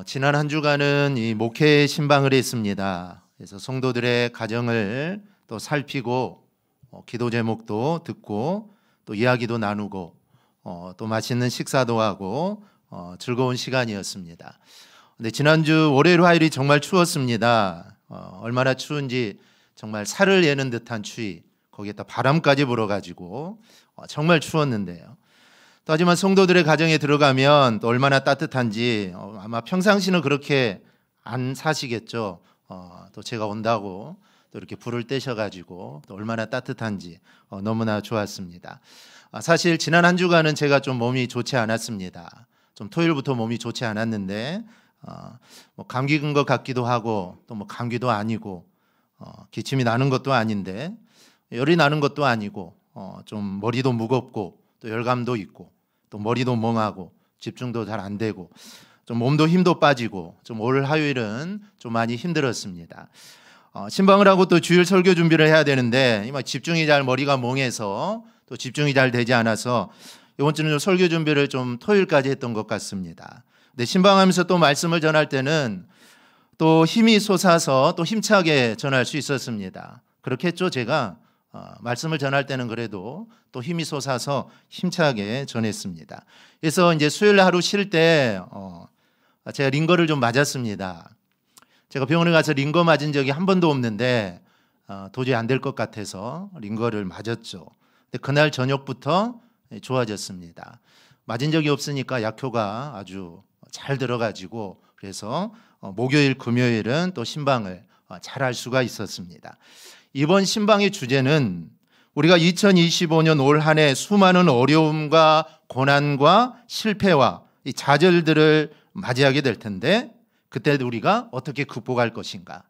지난 한 주간은 이 목회 신방을 했습니다. 그래서 성도들의 가정을 또 살피고 기도 제목도 듣고 또 이야기도 나누고 또 맛있는 식사도 하고 즐거운 시간이었습니다. 근데 지난주 월요일 화요일이 정말 추웠습니다. 얼마나 추운지 정말 살을 예는 듯한 추위, 거기에다 바람까지 불어가지고 정말 추웠는데요. 또 하지만 성도들의 가정에 들어가면 또 얼마나 따뜻한지 아마 평상시는 그렇게 안 사시겠죠. 또 제가 온다고 또 이렇게 불을 떼셔가지고 또 얼마나 따뜻한지 너무나 좋았습니다. 사실 지난 한 주간은 제가 좀 몸이 좋지 않았습니다. 좀 토요일부터 몸이 좋지 않았는데 뭐 감기 든 것 같기도 하고 또 뭐 감기도 아니고 기침이 나는 것도 아닌데 열이 나는 것도 아니고 좀 머리도 무겁고 또 열감도 있고 또 머리도 멍하고 집중도 잘 안 되고 좀 몸도 힘도 빠지고 좀 올 화요일은 좀 많이 힘들었습니다. 신방을 하고 또 주일 설교 준비를 해야 되는데 집중이 잘 머리가 멍해서 또 집중이 잘 되지 않아서 이번 주는 좀 설교 준비를 좀 토요일까지 했던 것 같습니다. 근데 신방하면서 또 말씀을 전할 때는 또 힘이 솟아서 또 힘차게 전할 수 있었습니다. 그렇게 했죠. 제가 말씀을 전할 때는 그래도 또 힘이 솟아서 힘차게 전했습니다. 그래서 이제 수요일 하루 쉴 때 제가 링거를 좀 맞았습니다. 제가 병원에 가서 링거 맞은 적이 한 번도 없는데 도저히 안 될 것 같아서 링거를 맞았죠. 근데 그날 저녁부터 좋아졌습니다. 맞은 적이 없으니까 약효가 아주 잘 들어가지고 그래서 목요일, 금요일은 또 신방을 잘 할 수가 있었습니다. 이번 신방의 주제는 우리가 2025년 올 한 해 수많은 어려움과 고난과 실패와 이 좌절들을 맞이하게 될 텐데 그때 우리가 어떻게 극복할 것인가,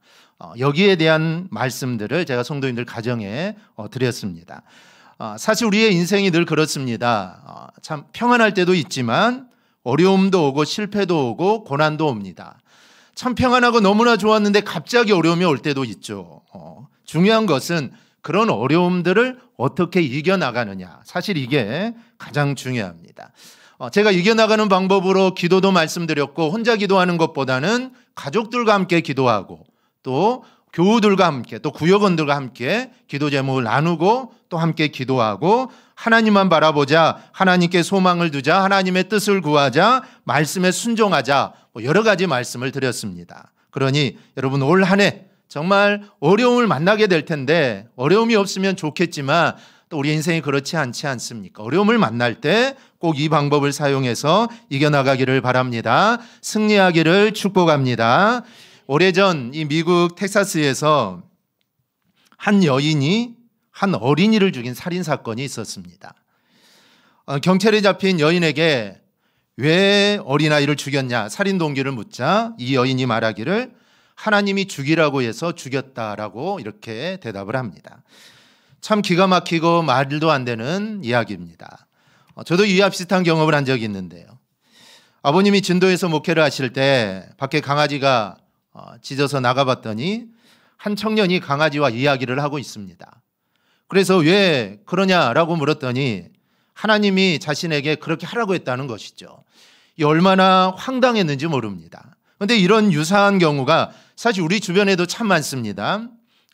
여기에 대한 말씀들을 제가 성도님들 가정에 드렸습니다. 사실 우리의 인생이 늘 그렇습니다. 참 평안할 때도 있지만 어려움도 오고 실패도 오고 고난도 옵니다. 참 평안하고 너무나 좋았는데 갑자기 어려움이 올 때도 있죠. 중요한 것은 그런 어려움들을 어떻게 이겨나가느냐, 사실 이게 가장 중요합니다. 제가 이겨나가는 방법으로 기도도 말씀드렸고 혼자 기도하는 것보다는 가족들과 함께 기도하고 또 교우들과 함께 또 구역원들과 함께 기도 제목을 나누고 또 함께 기도하고 하나님만 바라보자, 하나님께 소망을 두자, 하나님의 뜻을 구하자, 말씀에 순종하자, 여러 가지 말씀을 드렸습니다. 그러니 여러분 올 한 해 정말 어려움을 만나게 될 텐데 어려움이 없으면 좋겠지만 또 우리 인생이 그렇지 않지 않습니까? 어려움을 만날 때 꼭 이 방법을 사용해서 이겨나가기를 바랍니다. 승리하기를 축복합니다. 오래전 이 미국 텍사스에서 한 여인이 한 어린이를 죽인 살인사건이 있었습니다. 경찰에 잡힌 여인에게 왜 어린아이를 죽였냐 살인 동기를 묻자 이 여인이 말하기를 하나님이 죽이라고 해서 죽였다라고 이렇게 대답을 합니다. 참 기가 막히고 말도 안 되는 이야기입니다. 저도 이와 비슷한 경험을 한 적이 있는데요. 아버님이 진도에서 목회를 하실 때 밖에 강아지가 짖어서 나가봤더니 한 청년이 강아지와 이야기를 하고 있습니다. 그래서 왜 그러냐라고 물었더니 하나님이 자신에게 그렇게 하라고 했다는 것이죠. 이 얼마나 황당했는지 모릅니다. 그런데 이런 유사한 경우가 사실 우리 주변에도 참 많습니다.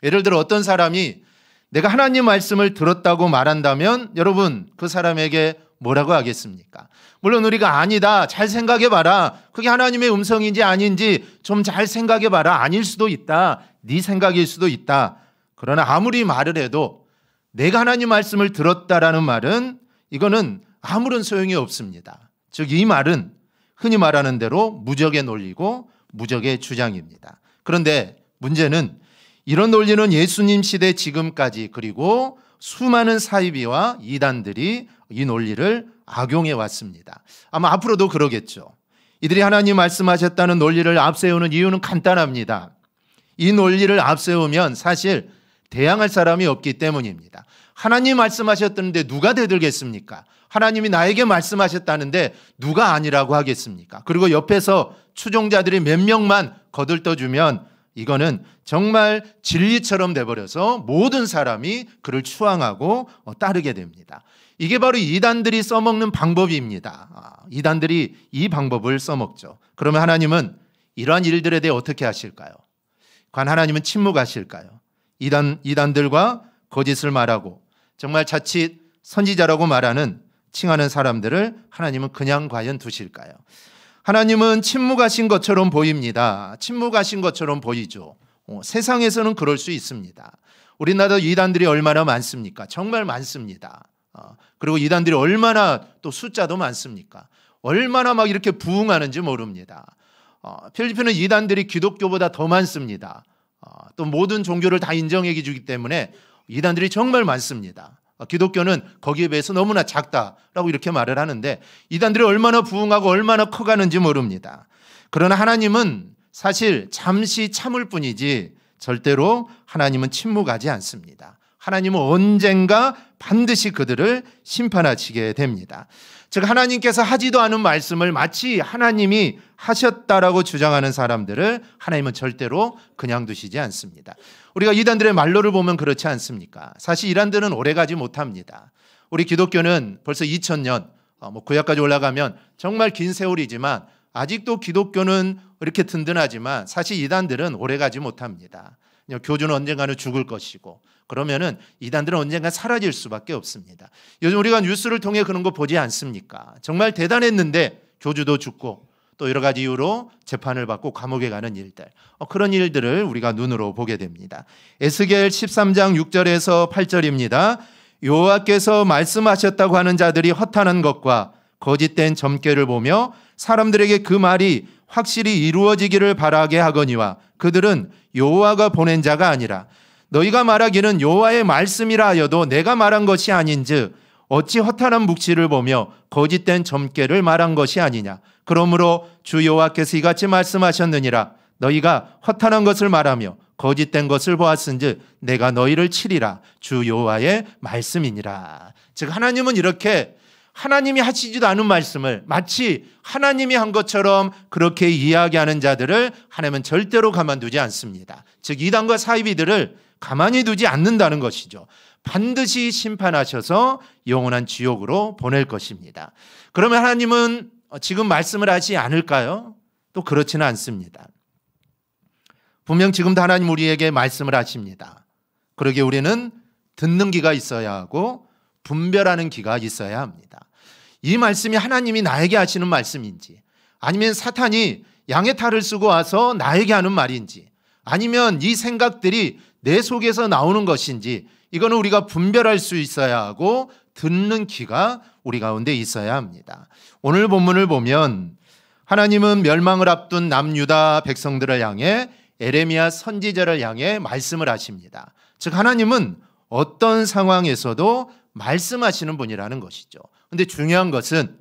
예를 들어 어떤 사람이 내가 하나님 말씀을 들었다고 말한다면 여러분 그 사람에게 뭐라고 하겠습니까? 물론 우리가 아니다, 잘 생각해봐라, 그게 하나님의 음성인지 아닌지 좀 잘 생각해봐라, 아닐 수도 있다, 네 생각일 수도 있다. 그러나 아무리 말을 해도 내가 하나님 말씀을 들었다라는 말은 이거는 아무런 소용이 없습니다. 즉 이 말은 흔히 말하는 대로 무적의 논리고 무적의 주장입니다. 그런데 문제는 이런 논리는 예수님 시대 지금까지 그리고 수많은 사이비와 이단들이 이 논리를 악용해 왔습니다. 아마 앞으로도 그러겠죠. 이들이 하나님 말씀하셨다는 논리를 앞세우는 이유는 간단합니다. 이 논리를 앞세우면 사실 대항할 사람이 없기 때문입니다. 하나님 말씀하셨다는데 누가 대들겠습니까? 하나님이 나에게 말씀하셨다는데 누가 아니라고 하겠습니까? 그리고 옆에서 추종자들이 몇 명만 거들떠주면 이거는 정말 진리처럼 돼버려서 모든 사람이 그를 추앙하고 따르게 됩니다. 이게 바로 이단들이 써먹는 방법입니다. 이단들이 이 방법을 써먹죠. 그러면 하나님은 이러한 일들에 대해 어떻게 하실까요? 과연 하나님은 침묵하실까요? 이단들과 거짓을 말하고 정말 자칫 선지자라고 칭하는 사람들을 하나님은 그냥 과연 두실까요? 하나님은 침묵하신 것처럼 보입니다. 침묵하신 것처럼 보이죠. 세상에서는 그럴 수 있습니다. 우리나라 이단들이 얼마나 많습니까? 정말 많습니다. 그리고 이단들이 얼마나 또 숫자도 많습니까? 얼마나 막 이렇게 부흥하는지 모릅니다. 필리핀은 이단들이 기독교보다 더 많습니다. 또 모든 종교를 다 인정해 주기 때문에 이단들이 정말 많습니다. 기독교는 거기에 비해서 너무나 작다라고 이렇게 말을 하는데 이단들이 얼마나 부흥하고 얼마나 커가는지 모릅니다. 그러나 하나님은 사실 잠시 참을 뿐이지 절대로 하나님은 침묵하지 않습니다. 하나님은 언젠가 반드시 그들을 심판하시게 됩니다. 즉 하나님께서 하지도 않은 말씀을 마치 하나님이 하셨다라고 주장하는 사람들을 하나님은 절대로 그냥 두시지 않습니다. 우리가 이단들의 말로를 보면 그렇지 않습니까? 사실 이단들은 오래가지 못합니다. 우리 기독교는 벌써 2000년 구약까지 올라가면 정말 긴 세월이지만 아직도 기독교는 이렇게 든든하지만 사실 이단들은 오래가지 못합니다. 교주는 언젠가는 죽을 것이고 그러면은 이단들은 언젠가 사라질 수밖에 없습니다. 요즘 우리가 뉴스를 통해 그런 거 보지 않습니까? 정말 대단했는데 교주도 죽고 또 여러 가지 이유로 재판을 받고 감옥에 가는 일들, 그런 일들을 우리가 눈으로 보게 됩니다. 에스겔 13장 6절에서 8절입니다. 여호와께서 말씀하셨다고 하는 자들이 허탄한 것과 거짓된 점괘를 보며 사람들에게 그 말이 확실히 이루어지기를 바라게 하거니와 그들은 여호와가 보낸 자가 아니라 너희가 말하기는 여호와의 말씀이라 하여도 내가 말한 것이 아닌즉 어찌 허탄한 묵시를 보며 거짓된 점괘를 말한 것이 아니냐. 그러므로 주 여호와께서 이같이 말씀하셨느니라. 너희가 허탄한 것을 말하며 거짓된 것을 보았은즉 내가 너희를 치리라. 주 여호와의 말씀이니라. 즉 하나님은 이렇게 하나님이 하시지도 않은 말씀을 마치 하나님이 한 것처럼 그렇게 이야기하는 자들을 하나님은 절대로 가만두지 않습니다. 즉 이단과 사이비들을 가만히 두지 않는다는 것이죠. 반드시 심판하셔서 영원한 지옥으로 보낼 것입니다. 그러면 하나님은 지금 말씀을 하지 않을까요? 또 그렇지는 않습니다. 분명 지금도 하나님 우리에게 말씀을 하십니다. 그러기에 우리는 듣는 귀가 있어야 하고 분별하는 귀가 있어야 합니다. 이 말씀이 하나님이 나에게 하시는 말씀인지 아니면 사탄이 양의 탈을 쓰고 와서 나에게 하는 말인지 아니면 이 생각들이 내 속에서 나오는 것인지 이거는 우리가 분별할 수 있어야 하고 듣는 귀가 우리 가운데 있어야 합니다. 오늘 본문을 보면 하나님은 멸망을 앞둔 남유다 백성들을 향해 에레미야 선지자를 향해 말씀을 하십니다. 즉 하나님은 어떤 상황에서도 말씀하시는 분이라는 것이죠. 그런데 중요한 것은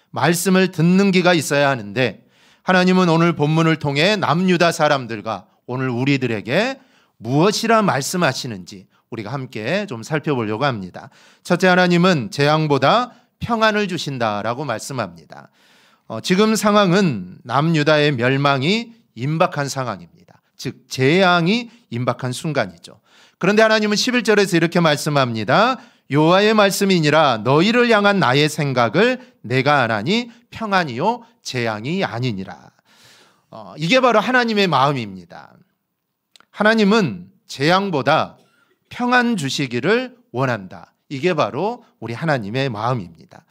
말씀을 듣는 귀가 있어야 하는데 하나님은 오늘 본문을 통해 남유다 사람들과 오늘 우리들에게 무엇이라 말씀하시는지 우리가 함께 좀 살펴보려고 합니다. 첫째, 하나님은 재앙보다 평안을 주신다라고 말씀합니다. 지금 상황은 남유다의 멸망이 임박한 상황입니다. 즉 재앙이 임박한 순간이죠. 그런데 하나님은 11절에서 이렇게 말씀합니다. 여호와의 말씀이니라 너희를 향한 나의 생각을 내가 아나니 평안이요 재앙이 아니니라. 이게 바로 하나님의 마음입니다. 하나님은 재앙보다 평안 주시기를 원한다. 이게 바로 우리 하나님의 마음입니다.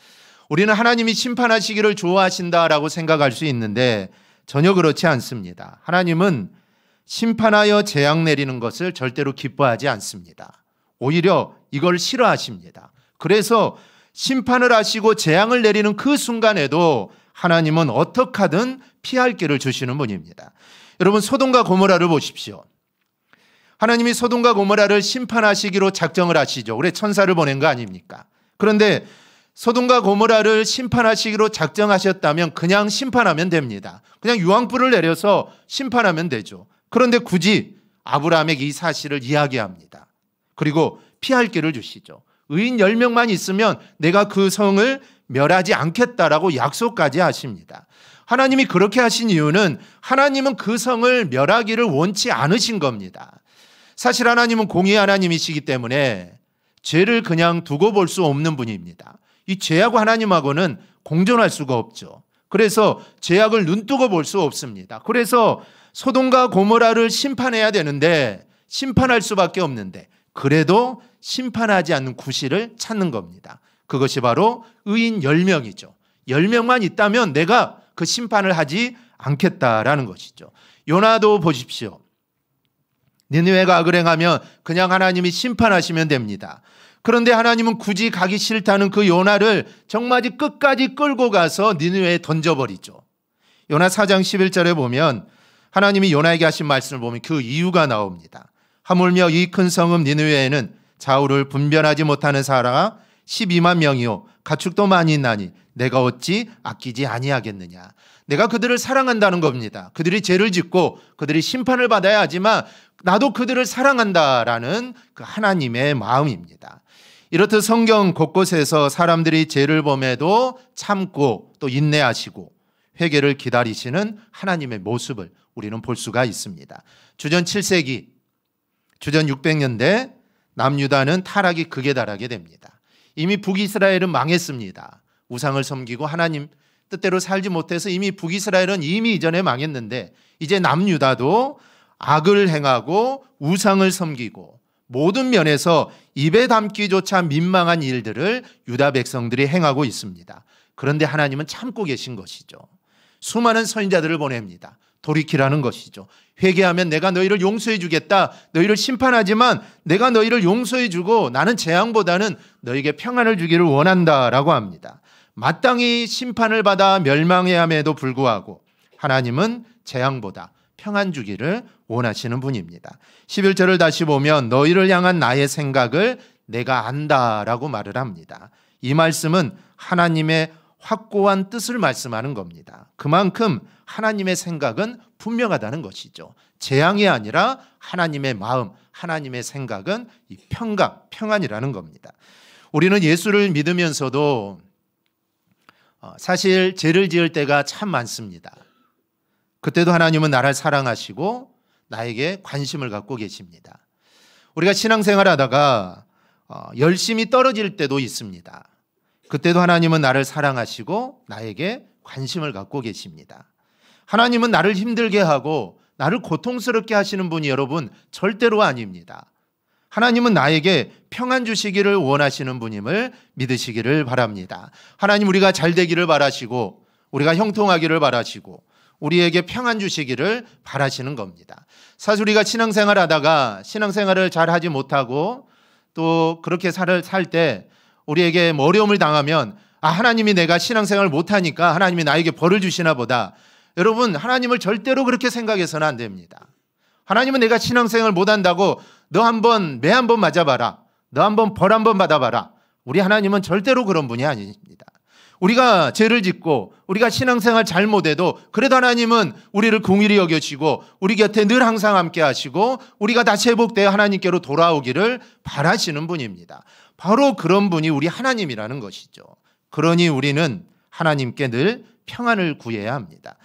우리는 하나님이 심판하시기를 좋아하신다라고 생각할 수 있는데 전혀 그렇지 않습니다. 하나님은 심판하여 재앙 내리는 것을 절대로 기뻐하지 않습니다. 오히려 이걸 싫어하십니다. 그래서 심판을 하시고 재앙을 내리는 그 순간에도 하나님은 어떻게 하든 피할 길을 주시는 분입니다. 여러분 소돔과 고모라를 보십시오. 하나님이 소돔과 고모라를 심판하시기로 작정을 하시죠. 그래 천사를 보낸 거 아닙니까? 그런데 소돔과 고모라를 심판하시기로 작정하셨다면 그냥 심판하면 됩니다. 그냥 유황불을 내려서 심판하면 되죠. 그런데 굳이 아브라함에게 이 사실을 이야기합니다. 그리고 피할 길을 주시죠. 의인 10명만 있으면 내가 그 성을 멸하지 않겠다라고 약속까지 하십니다. 하나님이 그렇게 하신 이유는 하나님은 그 성을 멸하기를 원치 않으신 겁니다. 사실 하나님은 공의 하나님이시기 때문에 죄를 그냥 두고 볼 수 없는 분입니다. 이 죄하고 하나님하고는 공존할 수가 없죠. 그래서 죄악을 눈뜨고 볼 수 없습니다. 그래서 소돔과 고모라를 심판해야 되는데 심판할 수밖에 없는데 그래도 심판하지 않는 구실을 찾는 겁니다. 그것이 바로 의인 10명이죠. 10명만 있다면 내가 그 심판을 하지 않겠다라는 것이죠. 요나도 보십시오. 니느웨가 악을 행하면 그냥 하나님이 심판하시면 됩니다. 그런데 하나님은 굳이 가기 싫다는 그 요나를 정말 끝까지 끌고 가서 니느웨에 던져버리죠. 요나 4장 11절에 보면 하나님이 요나에게 하신 말씀을 보면 그 이유가 나옵니다. 하물며 이 큰 성읍 니느웨에는 좌우를 분별하지 못하는 사람이 12만 명이요 가축도 많이 있나니 내가 어찌 아끼지 아니하겠느냐. 내가 그들을 사랑한다는 겁니다. 그들이 죄를 짓고 그들이 심판을 받아야 하지만 나도 그들을 사랑한다라는 그 하나님의 마음입니다. 이렇듯 성경 곳곳에서 사람들이 죄를 범해도 참고 또 인내하시고 회개를 기다리시는 하나님의 모습을 우리는 볼 수가 있습니다. 주전 7세기, 주전 600년대 남유다는 타락이 극에 달하게 됩니다. 이미 북이스라엘은 망했습니다. 우상을 섬기고 하나님 뜻대로 살지 못해서 이미 북이스라엘은 이미 이전에 망했는데 이제 남유다도 악을 행하고 우상을 섬기고 모든 면에서 입에 담기조차 민망한 일들을 유다 백성들이 행하고 있습니다. 그런데 하나님은 참고 계신 것이죠. 수많은 선지자들을 보냅니다. 돌이키라는 것이죠. 회개하면 내가 너희를 용서해 주겠다. 너희를 심판하지만 내가 너희를 용서해 주고 나는 재앙보다는 너희에게 평안을 주기를 원한다라고 합니다. 마땅히 심판을 받아 멸망해야 함에도 불구하고 하나님은 재앙보다 평안 주기를 원하시는 분입니다. 11절을 다시 보면 너희를 향한 나의 생각을 내가 안다라고 말을 합니다. 이 말씀은 하나님의 확고한 뜻을 말씀하는 겁니다. 그만큼 하나님의 생각은 분명하다는 것이죠. 재앙이 아니라 하나님의 마음, 하나님의 생각은 이 평안이라는 겁니다. 우리는 예수를 믿으면서도 사실 죄를 지을 때가 참 많습니다. 그때도 하나님은 나를 사랑하시고 나에게 관심을 갖고 계십니다. 우리가 신앙생활 하다가 열심히 떨어질 때도 있습니다. 그때도 하나님은 나를 사랑하시고 나에게 관심을 갖고 계십니다. 하나님은 나를 힘들게 하고 나를 고통스럽게 하시는 분이 여러분 절대로 아닙니다. 하나님은 나에게 평안 주시기를 원하시는 분임을 믿으시기를 바랍니다. 하나님 우리가 잘 되기를 바라시고 우리가 형통하기를 바라시고 우리에게 평안 주시기를 바라시는 겁니다. 사실 우리가 신앙생활 하다가 신앙생활을 잘 하지 못하고 또 그렇게 살 때 우리에게 어려움을 당하면 하나님이 내가 신앙생활을 못하니까 하나님이 나에게 벌을 주시나 보다. 여러분 하나님을 절대로 그렇게 생각해서는 안 됩니다. 하나님은 내가 신앙생활을 못한다고 너 한번 매 한번 맞아봐라. 너 한번 벌 한번 받아봐라. 우리 하나님은 절대로 그런 분이 아닙니다. 우리가 죄를 짓고 우리가 신앙생활 잘못해도 그래도 하나님은 우리를 긍휼히 여겨주시고 우리 곁에 늘 항상 함께 하시고 우리가 다시 회복되어 하나님께로 돌아오기를 바라시는 분입니다. 바로 그런 분이 우리 하나님이라는 것이죠. 그러니 우리는 하나님께 늘 평안을 구해야 합니다.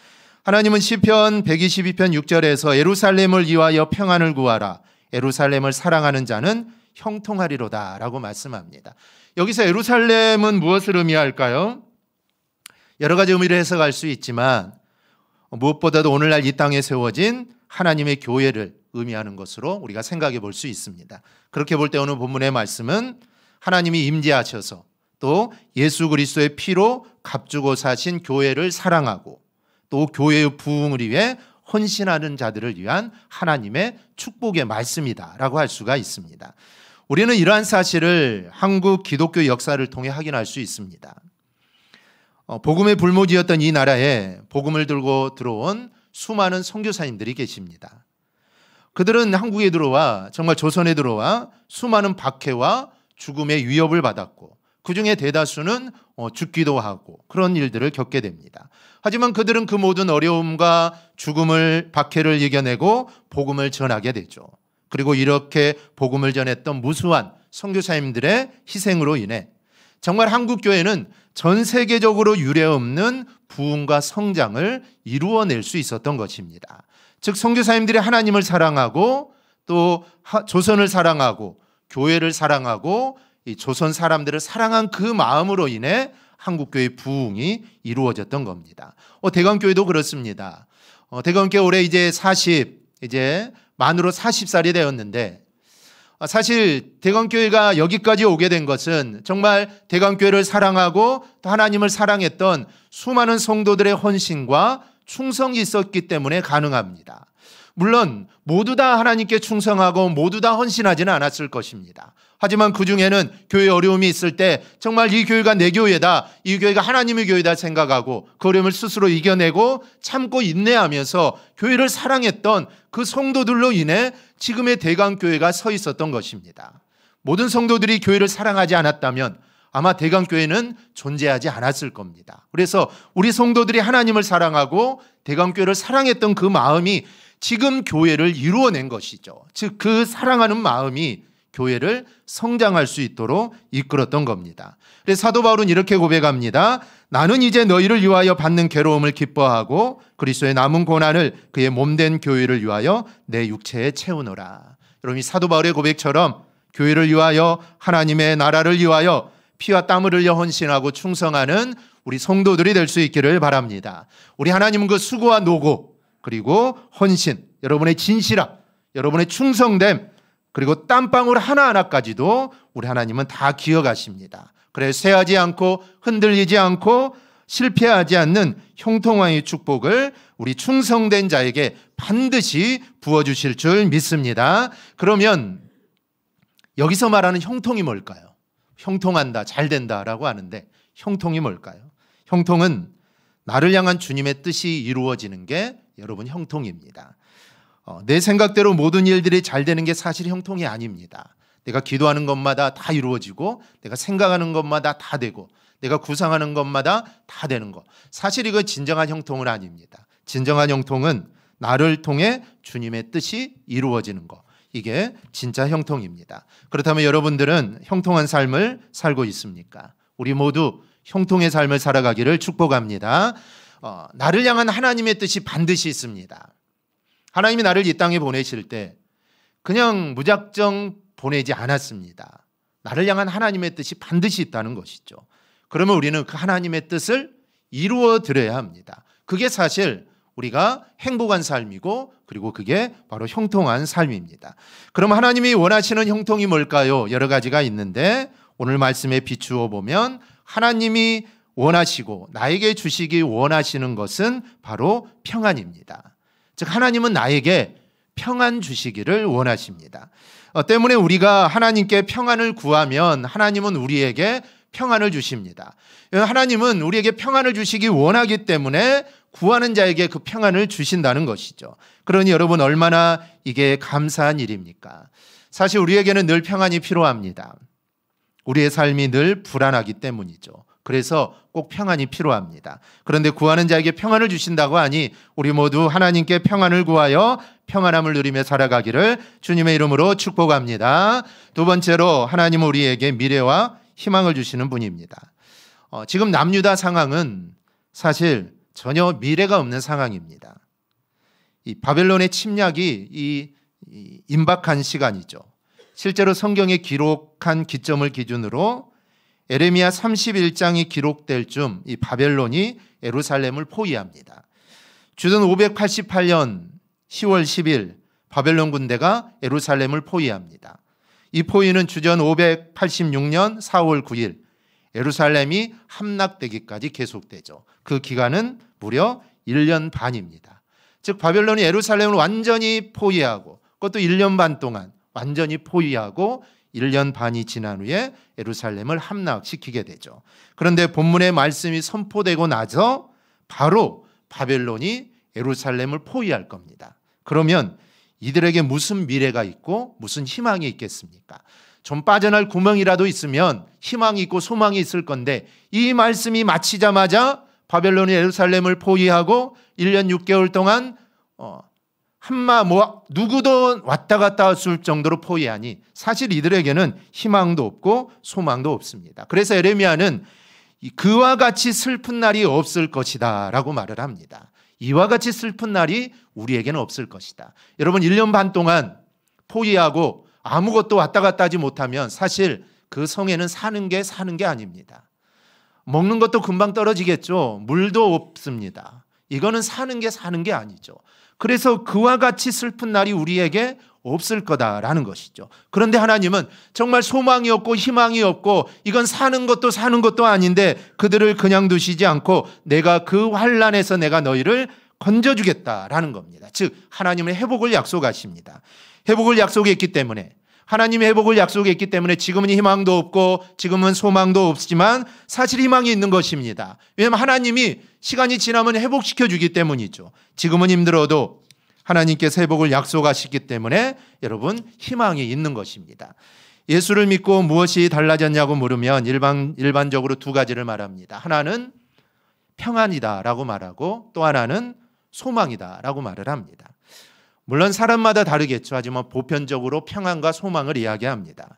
하나님은 시편 122편 6절에서 예루살렘을 위하여 평안을 구하라. 예루살렘을 사랑하는 자는 형통하리로다 라고 말씀합니다. 여기서 예루살렘은 무엇을 의미할까요? 여러 가지 의미를 해석할 수 있지만 무엇보다도 오늘날 이 땅에 세워진 하나님의 교회를 의미하는 것으로 우리가 생각해 볼 수 있습니다. 그렇게 볼 때 오늘 본문의 말씀은 하나님이 임재하셔서 또 예수 그리스도의 피로 값주고 사신 교회를 사랑하고 또 교회의 부흥을 위해 헌신하는 자들을 위한 하나님의 축복의 말씀이다라고 할 수가 있습니다. 우리는 이러한 사실을 한국 기독교 역사를 통해 확인할 수 있습니다. 복음의 불모지였던 이 나라에 복음을 들고 들어온 수많은 선교사님들이 계십니다. 그들은 한국에 들어와 정말 조선에 들어와 수많은 박해와 죽음의 위협을 받았고 그중에 대다수는 죽기도 하고 그런 일들을 겪게 됩니다. 하지만 그들은 그 모든 어려움과 죽음을 박해를 이겨내고 복음을 전하게 되죠. 그리고 이렇게 복음을 전했던 무수한 선교사님들의 희생으로 인해 정말 한국 교회는 전 세계적으로 유례없는 부흥과 성장을 이루어낼 수 있었던 것입니다. 즉 선교사님들이 하나님을 사랑하고 또 조선을 사랑하고 교회를 사랑하고 이 조선 사람들을 사랑한 그 마음으로 인해 한국교회의 부흥이 이루어졌던 겁니다. 대관교회도 그렇습니다. 대관교회 올해 이제 만으로 40살이 되었는데, 사실 대관교회가 여기까지 오게 된 것은 정말 대관교회를 사랑하고 또 하나님을 사랑했던 수많은 성도들의 헌신과 충성이 있었기 때문에 가능합니다. 물론 모두 다 하나님께 충성하고 모두 다 헌신하지는 않았을 것입니다. 하지만 그 중에는 교회에 어려움이 있을 때 정말 이 교회가 내 교회다, 이 교회가 하나님의 교회다 생각하고 그 어려움을 스스로 이겨내고 참고 인내하면서 교회를 사랑했던 그 성도들로 인해 지금의 대강교회가 서 있었던 것입니다. 모든 성도들이 교회를 사랑하지 않았다면 아마 대강교회는 존재하지 않았을 겁니다. 그래서 우리 성도들이 하나님을 사랑하고 대강교회를 사랑했던 그 마음이 지금 교회를 이루어낸 것이죠. 즉 그 사랑하는 마음이 교회를 성장할 수 있도록 이끌었던 겁니다. 그래서 사도 바울은 이렇게 고백합니다. 나는 이제 너희를 위하여 받는 괴로움을 기뻐하고 그리스도의 남은 고난을 그의 몸된 교회를 위하여 내 육체에 채우노라. 여러분, 이 사도 바울의 고백처럼 교회를 위하여 하나님의 나라를 위하여 피와 땀을 흘려 헌신하고 충성하는 우리 성도들이 될 수 있기를 바랍니다. 우리 하나님은 그 수고와 노고 그리고 헌신, 여러분의 진실함, 여러분의 충성됨, 그리고 땀방울 하나하나까지도 우리 하나님은 다 기억하십니다. 그래서 쇠하지 않고 흔들리지 않고 실패하지 않는 형통왕의 축복을 우리 충성된 자에게 반드시 부어주실 줄 믿습니다. 그러면 여기서 말하는 형통이 뭘까요? 형통한다, 잘 된다라고 하는데 형통이 뭘까요? 형통은 나를 향한 주님의 뜻이 이루어지는 게 여러분 형통입니다. 내 생각대로 모든 일들이 잘 되는 게 사실 형통이 아닙니다. 내가 기도하는 것마다 다 이루어지고 내가 생각하는 것마다 다 되고 내가 구상하는 것마다 다 되는 것, 사실 이거 진정한 형통은 아닙니다. 진정한 형통은 나를 통해 주님의 뜻이 이루어지는 것, 이게 진짜 형통입니다. 그렇다면 여러분들은 형통한 삶을 살고 있습니까? 우리 모두 형통의 삶을 살아가기를 축복합니다. 나를 향한 하나님의 뜻이 반드시 있습니다. 하나님이 나를 이 땅에 보내실 때 그냥 무작정 보내지 않았습니다. 나를 향한 하나님의 뜻이 반드시 있다는 것이죠. 그러면 우리는 그 하나님의 뜻을 이루어 드려야 합니다. 그게 사실 우리가 행복한 삶이고 그리고 그게 바로 형통한 삶입니다. 그럼 하나님이 원하시는 형통이 뭘까요? 여러 가지가 있는데 오늘 말씀에 비추어 보면 하나님이 원하시고 나에게 주시기 원하시는 것은 바로 평안입니다. 즉 하나님은 나에게 평안 주시기를 원하십니다. 때문에 우리가 하나님께 평안을 구하면 하나님은 우리에게 평안을 주십니다. 하나님은 우리에게 평안을 주시기 원하기 때문에 구하는 자에게 그 평안을 주신다는 것이죠. 그러니 여러분 얼마나 이게 감사한 일입니까? 사실 우리에게는 늘 평안이 필요합니다. 우리의 삶이 늘 불안하기 때문이죠. 그래서 꼭 평안이 필요합니다. 그런데 구하는 자에게 평안을 주신다고 하니 우리 모두 하나님께 평안을 구하여 평안함을 누리며 살아가기를 주님의 이름으로 축복합니다. 두 번째로 하나님은 우리에게 미래와 희망을 주시는 분입니다. 지금 남유다 상황은 사실 전혀 미래가 없는 상황입니다. 이 바벨론의 침략이 임박한 시간이죠. 실제로 성경에 기록한 기점을 기준으로 에레미야 31장이 기록될 즈음 이 바벨론이 예루살렘을 포위합니다. 주전 588년 10월 10일 바벨론 군대가 예루살렘을 포위합니다. 이 포위는 주전 586년 4월 9일 예루살렘이 함락되기까지 계속되죠. 그 기간은 무려 1년 반입니다. 즉 바벨론이 예루살렘을 완전히 포위하고 그것도 1년 반 동안 완전히 포위하고 1년 반이 지난 후에 예루살렘을 함락시키게 되죠. 그런데 본문의 말씀이 선포되고 나서 바로 바벨론이 예루살렘을 포위할 겁니다. 그러면 이들에게 무슨 미래가 있고 무슨 희망이 있겠습니까? 좀 빠져날 구멍이라도 있으면 희망이 있고 소망이 있을 건데 이 말씀이 마치자마자 바벨론이 예루살렘을 포위하고 1년 6개월 동안 누구도 왔다 갔다 했을 정도로 포위하니 사실 이들에게는 희망도 없고 소망도 없습니다. 그래서 에레미야는 그와 같이 슬픈 날이 없을 것이다 라고 말을 합니다. 이와 같이 슬픈 날이 우리에게는 없을 것이다. 여러분 1년 반 동안 포위하고 아무것도 왔다 갔다 하지 못하면 사실 그 성에는 사는 게 아닙니다. 먹는 것도 금방 떨어지겠죠. 물도 없습니다. 이거는 사는 게 아니죠. 그래서 그와 같이 슬픈 날이 우리에게 없을 거다라는 것이죠. 그런데 하나님은 정말 소망이 없고 희망이 없고 이건 사는 것도 아닌데 그들을 그냥 두시지 않고 내가 그 환난에서 내가 너희를 건져주겠다라는 겁니다. 즉 하나님은 회복을 약속하십니다. 회복을 약속했기 때문에 하나님의 회복을 약속했기 때문에 지금은 희망도 없고 지금은 소망도 없지만 사실 희망이 있는 것입니다. 왜냐하면 하나님이 시간이 지나면 회복시켜 주기 때문이죠. 지금은 힘들어도 하나님께서 회복을 약속하셨기 때문에 여러분 희망이 있는 것입니다. 예수를 믿고 무엇이 달라졌냐고 물으면 일반적으로 두 가지를 말합니다. 하나는 평안이다라고 말하고 또 하나는 소망이다라고 말을 합니다. 물론 사람마다 다르겠죠. 하지만 보편적으로 평안과 소망을 이야기합니다.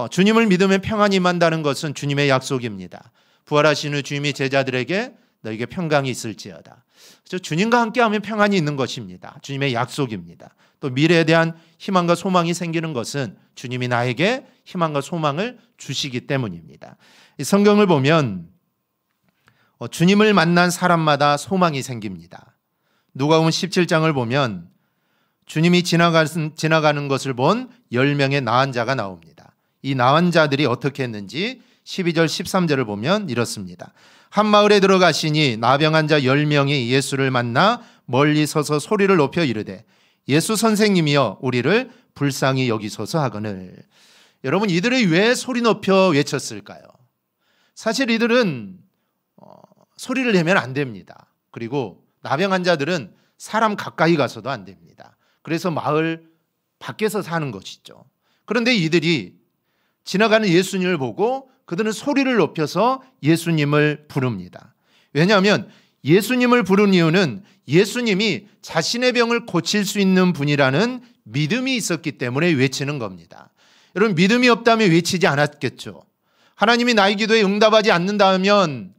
주님을 믿으면 평안이 임한다는 것은 주님의 약속입니다. 부활하신 후 주님이 제자들에게 너에게 평강이 있을지어다. 주님과 함께하면 평안이 있는 것입니다. 주님의 약속입니다. 또 미래에 대한 희망과 소망이 생기는 것은 주님이 나에게 희망과 소망을 주시기 때문입니다. 이 성경을 보면 주님을 만난 사람마다 소망이 생깁니다. 누가복음 17장을 보면 주님이 지나가는 것을 본 10명의 나은 자가 나옵니다. 이 나은 자들이 어떻게 했는지 12절 13절을 보면 이렇습니다. 한 마을에 들어가시니 나병한 자 10명이 예수를 만나 멀리 서서 소리를 높여 이르되 예수 선생님이여 우리를 불쌍히 여기소서 하거늘. 여러분 이들이 왜 소리 높여 외쳤을까요? 사실 이들은 소리를 내면 안 됩니다. 그리고 나병한 자들은 사람 가까이 가서도 안 됩니다. 그래서 마을 밖에서 사는 것이죠. 그런데 이들이 지나가는 예수님을 보고 그들은 소리를 높여서 예수님을 부릅니다. 왜냐하면 예수님을 부른 이유는 예수님이 자신의 병을 고칠 수 있는 분이라는 믿음이 있었기 때문에 외치는 겁니다. 여러분 믿음이 없다면 외치지 않았겠죠. 하나님이 나의 기도에 응답하지 않는다면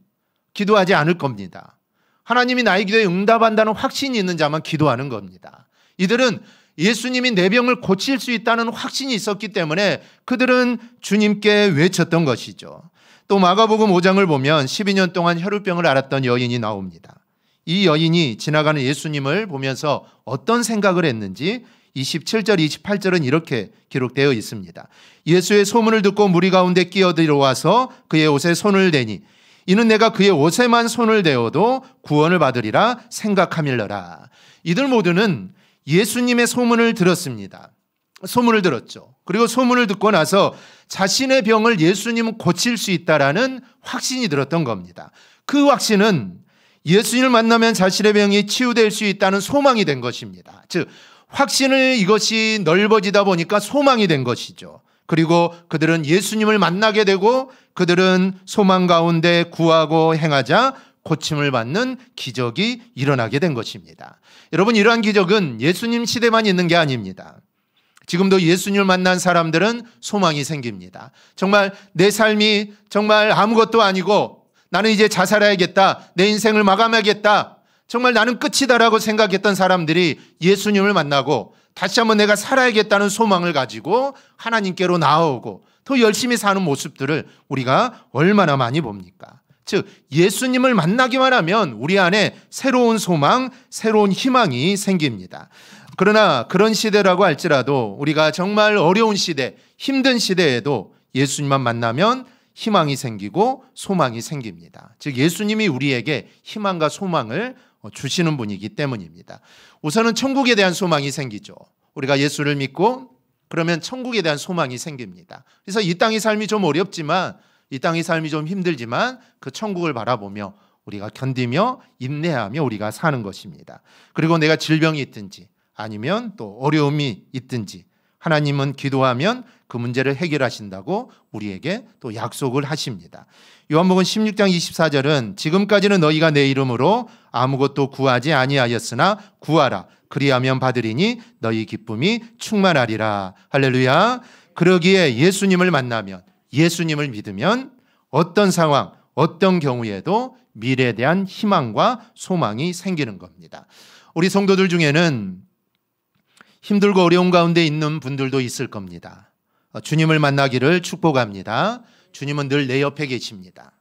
기도하지 않을 겁니다. 하나님이 나의 기도에 응답한다는 확신이 있는 자만 기도하는 겁니다. 이들은 예수님이 내 병을 고칠 수 있다는 확신이 있었기 때문에 그들은 주님께 외쳤던 것이죠. 또 마가복음 5장을 보면 12년 동안 혈우병을 앓았던 여인이 나옵니다. 이 여인이 지나가는 예수님을 보면서 어떤 생각을 했는지 27절 28절은 이렇게 기록되어 있습니다. 예수의 소문을 듣고 무리 가운데 끼어들어와서 그의 옷에 손을 대니 이는 내가 그의 옷에만 손을 대어도 구원을 받으리라 생각하밀러라. 이들 모두는 예수님의 소문을 들었습니다. 소문을 들었죠. 그리고 소문을 듣고 나서 자신의 병을 예수님은 고칠 수 있다라는 확신이 들었던 겁니다. 그 확신은 예수님을 만나면 자신의 병이 치유될 수 있다는 소망이 된 것입니다. 즉 확신을 이것이 넓어지다 보니까 소망이 된 것이죠. 그리고 그들은 예수님을 만나게 되고 그들은 소망 가운데 구하고 행하자 고침을 받는 기적이 일어나게 된 것입니다. 여러분 이러한 기적은 예수님 시대만 있는 게 아닙니다. 지금도 예수님을 만난 사람들은 소망이 생깁니다. 정말 내 삶이 정말 아무것도 아니고 나는 이제 자살해야겠다. 내 인생을 마감해야겠다. 정말 나는 끝이다라고 생각했던 사람들이 예수님을 만나고 다시 한번 내가 살아야겠다는 소망을 가지고 하나님께로 나아오고 더 열심히 사는 모습들을 우리가 얼마나 많이 봅니까? 즉 예수님을 만나기만 하면 우리 안에 새로운 소망, 새로운 희망이 생깁니다. 그러나 그런 시대라고 할지라도 우리가 정말 어려운 시대, 힘든 시대에도 예수님만 만나면 희망이 생기고 소망이 생깁니다. 즉 예수님이 우리에게 희망과 소망을 주시는 분이기 때문입니다. 우선은 천국에 대한 소망이 생기죠. 우리가 예수를 믿고 그러면 천국에 대한 소망이 생깁니다. 그래서 이 땅의 삶이 좀 어렵지만 이 땅의 삶이 좀 힘들지만 그 천국을 바라보며 우리가 견디며 인내하며 우리가 사는 것입니다. 그리고 내가 질병이 있든지 아니면 또 어려움이 있든지 하나님은 기도하면 그 문제를 해결하신다고 우리에게 또 약속을 하십니다. 요한복음 16장 24절은 지금까지는 너희가 내 이름으로 아무것도 구하지 아니하였으나 구하라 그리하면 받으리니 너희 기쁨이 충만하리라. 할렐루야. 그러기에 예수님을 만나면, 예수님을 믿으면 어떤 상황, 어떤 경우에도 미래에 대한 희망과 소망이 생기는 겁니다. 우리 성도들 중에는 힘들고 어려운 가운데 있는 분들도 있을 겁니다. 주님을 만나기를 축복합니다. 주님은 늘 내 옆에 계십니다.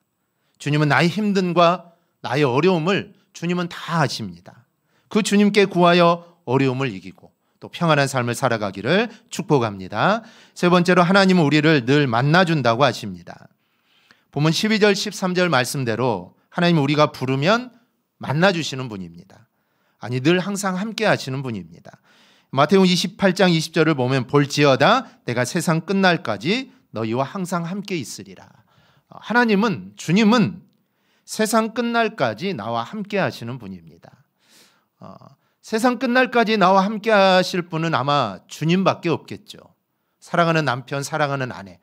주님은 나의 힘듦과 나의 어려움을 주님은 다 아십니다. 그 주님께 구하여 어려움을 이기고 또 평안한 삶을 살아가기를 축복합니다. 세 번째로 하나님은 우리를 늘 만나준다고 하십니다. 본문 12절 13절 말씀대로 하나님은 우리가 부르면 만나주시는 분입니다. 아니 늘 항상 함께 하시는 분입니다. 마태복음 28장 20절을 보면 볼지어다 내가 세상 끝날까지 너희와 항상 함께 있으리라. 하나님은, 주님은 세상 끝날까지 나와 함께 하시는 분입니다. 세상 끝날까지 나와 함께 하실 분은 아마 주님밖에 없겠죠. 사랑하는 남편, 사랑하는 아내,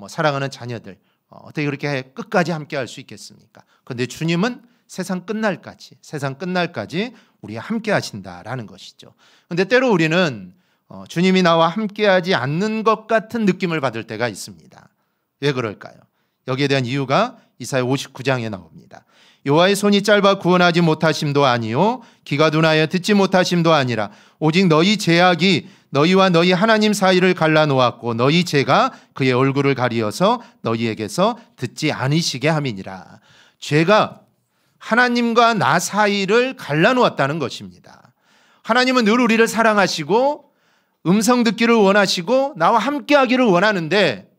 사랑하는 자녀들 어떻게 그렇게 끝까지 함께 할 수 있겠습니까? 그런데 주님은 세상 끝날까지 우리와 함께 하신다라는 것이죠. 그런데 때로 우리는 주님이 나와 함께하지 않는 것 같은 느낌을 받을 때가 있습니다. 왜 그럴까요? 여기에 대한 이유가 이사야 59장에 나옵니다. 여호와의 손이 짧아 구원하지 못하심도 아니요 귀가 둔하여 듣지 못하심도 아니라 오직 너희 죄악이 너희와 너희 하나님 사이를 갈라놓았고 너희 죄가 그의 얼굴을 가리어서 너희에게서 듣지 않으시게 함이니라. 죄가 하나님과 나 사이를 갈라놓았다는 것입니다. 하나님은 늘 우리를 사랑하시고 음성 듣기를 원하시고 나와 함께하기를 원하는데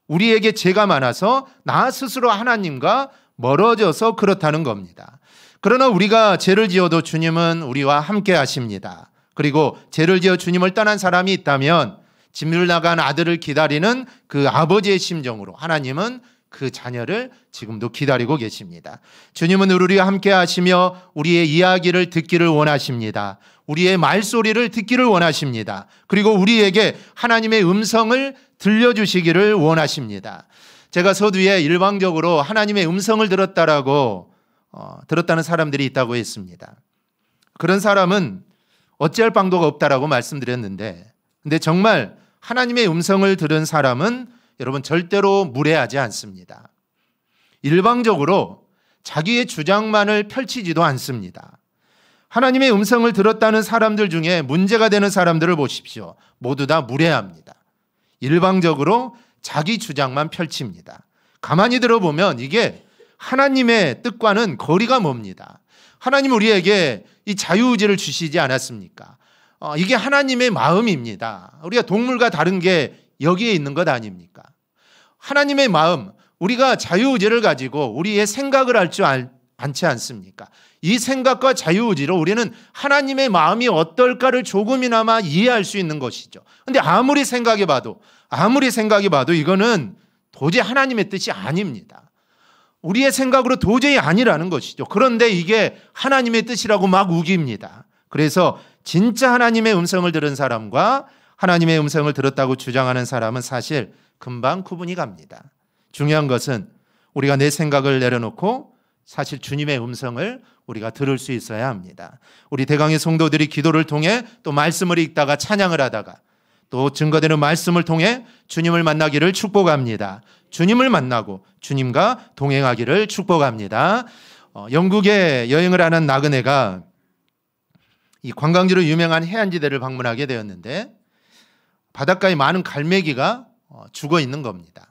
우리에게 죄가 많아서 나 스스로 하나님과 멀어져서 그렇다는 겁니다. 그러나 우리가 죄를 지어도 주님은 우리와 함께 하십니다. 그리고 죄를 지어 주님을 떠난 사람이 있다면 집을 나간 아들을 기다리는 그 아버지의 심정으로 하나님은 그 자녀를 지금도 기다리고 계십니다. 주님은 우리와 함께 하시며 우리의 이야기를 듣기를 원하십니다. 우리의 말소리를 듣기를 원하십니다. 그리고 우리에게 하나님의 음성을 들려주시기를 원하십니다. 제가 서두에 일방적으로 하나님의 음성을 들었다는 사람들이 있다고 했습니다. 그런 사람은 어찌할 방도가 없다라고 말씀드렸는데, 근데 정말 하나님의 음성을 들은 사람은 여러분 절대로 무례하지 않습니다. 일방적으로 자기의 주장만을 펼치지도 않습니다. 하나님의 음성을 들었다는 사람들 중에 문제가 되는 사람들을 보십시오. 모두 다 무례합니다. 일방적으로 자기 주장만 펼칩니다. 가만히 들어보면 이게 하나님의 뜻과는 거리가 멉니다. 하나님 우리에게 이 자유의지를 주시지 않았습니까? 이게 하나님의 마음입니다. 우리가 동물과 다른 게 여기에 있는 것 아닙니까? 하나님의 마음, 우리가 자유의지를 가지고 우리의 생각을 할 줄 않지 않습니까? 이 생각과 자유의지로 우리는 하나님의 마음이 어떨까를 조금이나마 이해할 수 있는 것이죠. 그런데 아무리 생각해 봐도 이거는 도저히 하나님의 뜻이 아닙니다. 우리의 생각으로 도저히 아니라는 것이죠. 그런데 이게 하나님의 뜻이라고 막 우깁니다. 그래서 진짜 하나님의 음성을 들은 사람과 하나님의 음성을 들었다고 주장하는 사람은 사실 금방 구분이 갑니다. 중요한 것은 우리가 내 생각을 내려놓고 사실 주님의 음성을 우리가 들을 수 있어야 합니다. 우리 대강의 성도들이 기도를 통해 또 말씀을 읽다가 찬양을 하다가 또 증거되는 말씀을 통해 주님을 만나기를 축복합니다. 주님을 만나고 주님과 동행하기를 축복합니다. 영국에 여행을 하는 나그네가 이 관광지로 유명한 해안지대를 방문하게 되었는데 바닷가에 많은 갈매기가 죽어 있는 겁니다.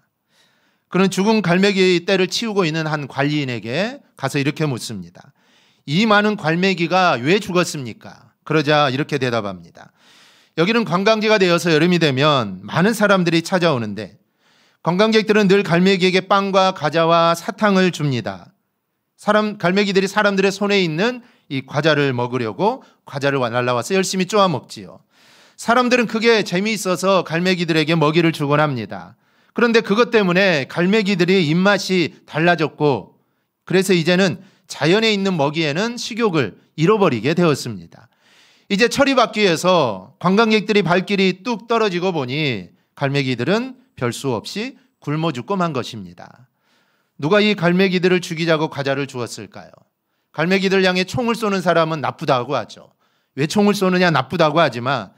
그런 죽은 갈매기 떼를 치우고 있는 한 관리인에게 가서 이렇게 묻습니다. 이 많은 갈매기가 왜 죽었습니까? 그러자 이렇게 대답합니다. 여기는 관광지가 되어서 여름이 되면 많은 사람들이 찾아오는데 관광객들은 늘 갈매기에게 빵과 과자와 사탕을 줍니다. 갈매기들이 사람들의 손에 있는 이 과자를 먹으려고 과자를 날라와서 열심히 쪼아 먹지요. 사람들은 그게 재미있어서 갈매기들에게 먹이를 주곤 합니다. 그런데 그것 때문에 갈매기들이 입맛이 달라졌고 그래서 이제는 자연에 있는 먹이에는 식욕을 잃어버리게 되었습니다. 이제 철이 받기 위해서 관광객들이 발길이 뚝 떨어지고 보니 갈매기들은 별 수 없이 굶어 죽고 만 것입니다. 누가 이 갈매기들을 죽이자고 과자를 주었을까요? 갈매기들 향해 총을 쏘는 사람은 나쁘다고 하죠. 왜 총을 쏘느냐 나쁘다고 하지만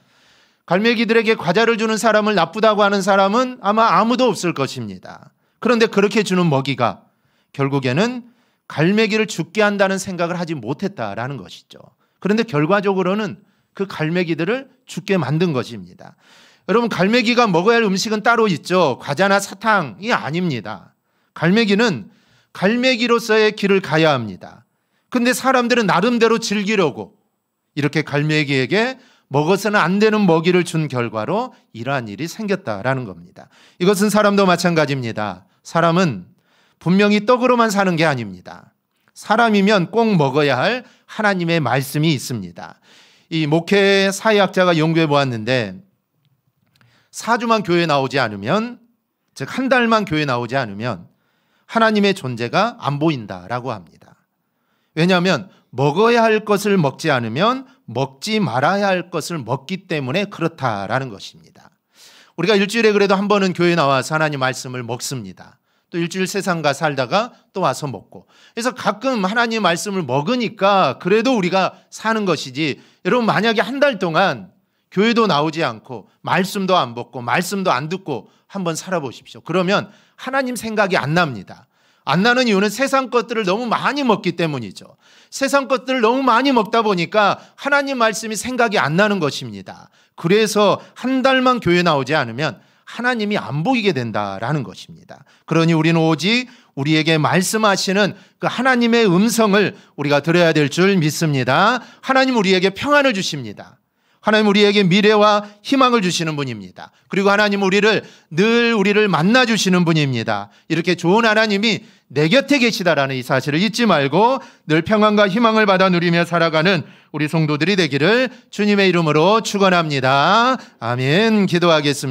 갈매기들에게 과자를 주는 사람을 나쁘다고 하는 사람은 아마 아무도 없을 것입니다. 그런데 그렇게 주는 먹이가 결국에는 갈매기를 죽게 한다는 생각을 하지 못했다라는 것이죠. 그런데 결과적으로는 그 갈매기들을 죽게 만든 것입니다. 여러분, 갈매기가 먹어야 할 음식은 따로 있죠. 과자나 사탕이 아닙니다. 갈매기는 갈매기로서의 길을 가야 합니다. 그런데 사람들은 나름대로 즐기려고 이렇게 갈매기에게 먹어서는 안 되는 먹이를 준 결과로 이러한 일이 생겼다라는 겁니다. 이것은 사람도 마찬가지입니다. 사람은 분명히 떡으로만 사는 게 아닙니다. 사람이면 꼭 먹어야 할 하나님의 말씀이 있습니다. 이 목회 사회학자가 연구해 보았는데 4주만 교회에 나오지 않으면, 즉 한 달만 교회에 나오지 않으면 하나님의 존재가 안 보인다라고 합니다. 왜냐하면 먹어야 할 것을 먹지 않으면 먹지 말아야 할 것을 먹기 때문에 그렇다라는 것입니다. 우리가 일주일에 그래도 한 번은 교회에 나와서 하나님 말씀을 먹습니다. 또 일주일 세상과 살다가 또 와서 먹고, 그래서 가끔 하나님 말씀을 먹으니까 그래도 우리가 사는 것이지, 여러분 만약에 한 달 동안 교회도 나오지 않고 말씀도 안 먹고 말씀도 안 듣고 한번 살아보십시오. 그러면 하나님 생각이 안 납니다. 안 나는 이유는 세상 것들을 너무 많이 먹기 때문이죠. 세상 것들을 너무 많이 먹다 보니까 하나님 말씀이 생각이 안 나는 것입니다. 그래서 한 달만 교회 나오지 않으면 하나님이 안 보이게 된다라는 것입니다. 그러니 우리는 오직 우리에게 말씀하시는 그 하나님의 음성을 우리가 들어야 될 줄 믿습니다. 하나님 우리에게 평안을 주십니다. 하나님 우리에게 미래와 희망을 주시는 분입니다. 그리고 하나님 우리를 만나주시는 분입니다. 이렇게 좋은 하나님이 내 곁에 계시다라는 이 사실을 잊지 말고 늘 평안과 희망을 받아 누리며 살아가는 우리 성도들이 되기를 주님의 이름으로 축원합니다. 아멘. 기도하겠습니다.